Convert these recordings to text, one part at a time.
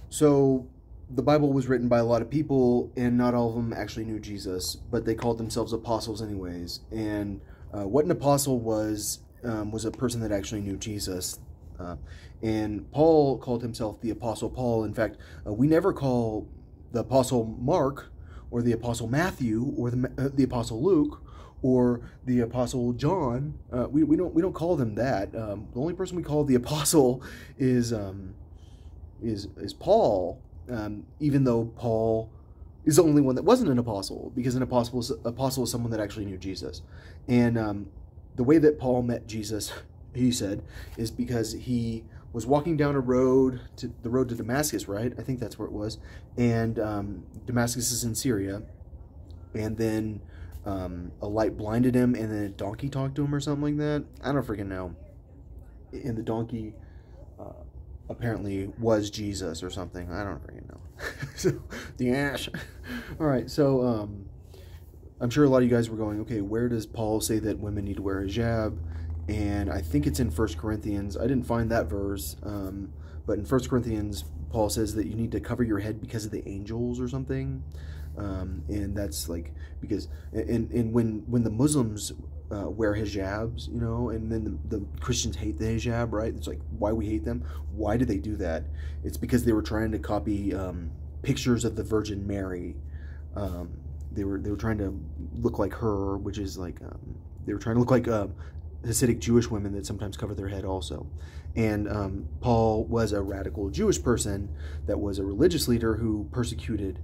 So the Bible was written by a lot of people, and not all of them actually knew Jesus, but they called themselves apostles anyways. And what an apostle was a person that actually knew Jesus. Uh, and Paul called himself the Apostle Paul. In fact, we never call the Apostle Mark or the Apostle Matthew or the Apostle Luke or the Apostle John. We don't call them that. The only person we call the Apostle is Paul, even though Paul is the only one that wasn't an apostle, because an apostle is someone that actually knew Jesus. And the way that Paul met Jesus, he said, is because he was walking down the road to Damascus, right? I think that's where it was. And Damascus is in Syria. And then a light blinded him, and then a donkey talked to him or something like that. I don't freaking know. And the donkey apparently was Jesus or something. I don't freaking know. So the ash. All right, so I'm sure a lot of you guys were going, okay, where does Paul say that women need to wear a hijab? And I think it's in 1 Corinthians. I didn't find that verse, but in 1 Corinthians, Paul says that you need to cover your head because of the angels or something. And that's like, because, and when the Muslims wear hijabs, you know, and then the Christians hate the hijab, right? It's like, why we hate them? Why do they do that? It's because they were trying to copy pictures of the Virgin Mary. They were trying to look like her, which is like, they were trying to look like Hasidic Jewish women that sometimes cover their head also. And Paul was a radical Jewish person that was a religious leader who persecuted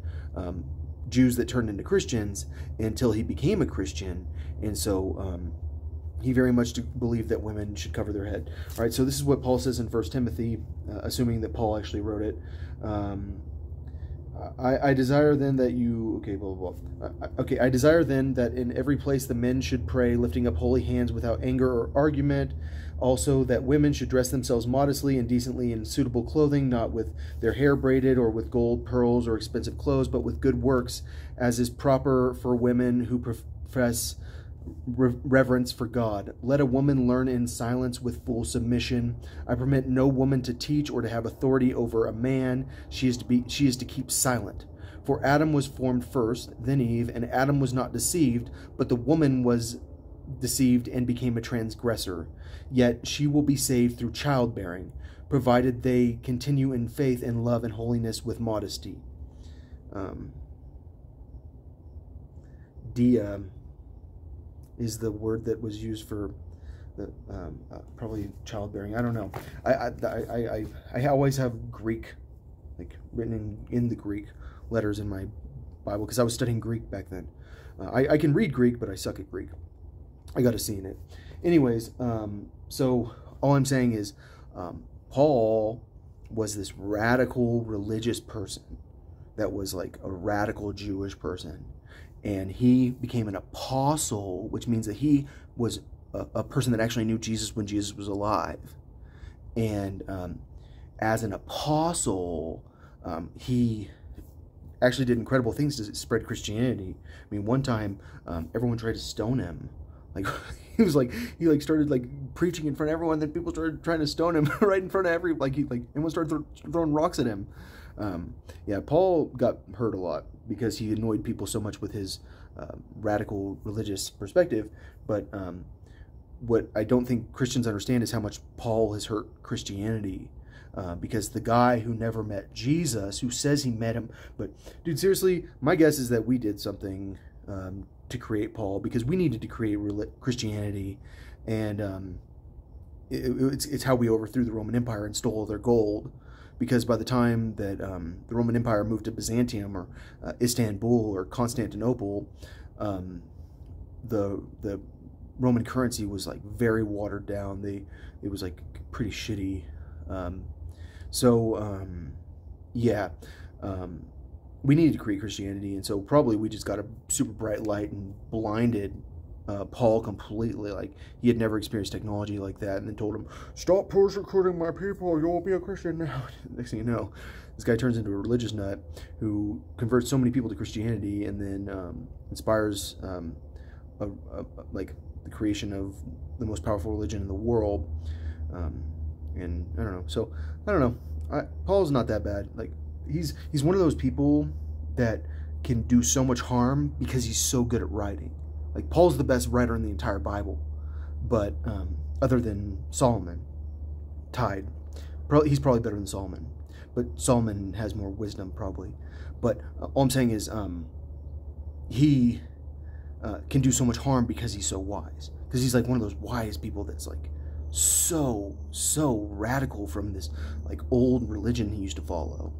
Jews that turned into Christians until he became a Christian. And so he very much believed that women should cover their head. All right, so this is what Paul says in 1 Timothy, assuming that Paul actually wrote it. I desire then that you, okay, blah, blah, blah. Okay, I desire then that in every place the men should pray, lifting up holy hands without anger or argument. Also, that women should dress themselves modestly and decently in suitable clothing, not with their hair braided or with gold, pearls, or expensive clothes, but with good works, as is proper for women who profess reverence for God. Let a woman learn in silence with full submission. I permit no woman to teach or to have authority over a man. She is to keep silent. For Adam was formed first, then Eve, and Adam was not deceived, but the woman was deceived and became a transgressor. Yet she will be saved through childbearing, provided they continue in faith and love and holiness with modesty. Dia is the word that was used for the probably childbearing. I don't know. I always have Greek, like written in the Greek letters in my Bible, because I was studying Greek back then. I can read Greek, but I suck at Greek. I got a C in it. Anyways, so all I'm saying is Paul was this radical religious person that was like a radical Jewish person. And he became an apostle, which means that he was a person that actually knew Jesus when Jesus was alive. And as an apostle, he actually did incredible things to spread Christianity. I mean, one time, everyone tried to stone him. Like, he started like preaching in front of everyone, then people started trying to stone him right in front of everyone started throwing rocks at him. Yeah, Paul got hurt a lot because he annoyed people so much with his radical religious perspective. But what I don't think Christians understand is how much Paul has hurt Christianity. Because the guy who never met Jesus, who says he met him, but dude, seriously, my guess is that we did something to create Paul, because we needed to create Christianity, and it's how we overthrew the Roman Empire and stole their gold. Because by the time that the Roman Empire moved to Byzantium or Istanbul or Constantinople, the Roman currency was like very watered down. It was like pretty shitty. Yeah, we needed to create Christianity, and so probably we just got a super bright light and blinded Paul completely. Like, he had never experienced technology like that, and then told him, "Stop persecuting my people, you'll be a Christian now." Next thing you know, this guy turns into a religious nut who converts so many people to Christianity, and then inspires like the creation of the most powerful religion in the world. And I don't know. So I don't know. Paul's not that bad. Like, he's one of those people that can do so much harm because he's so good at writing. Like, Paul's the best writer in the entire Bible, but other than Solomon, tied. He's probably better than Solomon, but Solomon has more wisdom probably. But all I'm saying is he can do so much harm because he's so wise. Because he's like one of those wise people that's like so radical from this like old religion he used to follow.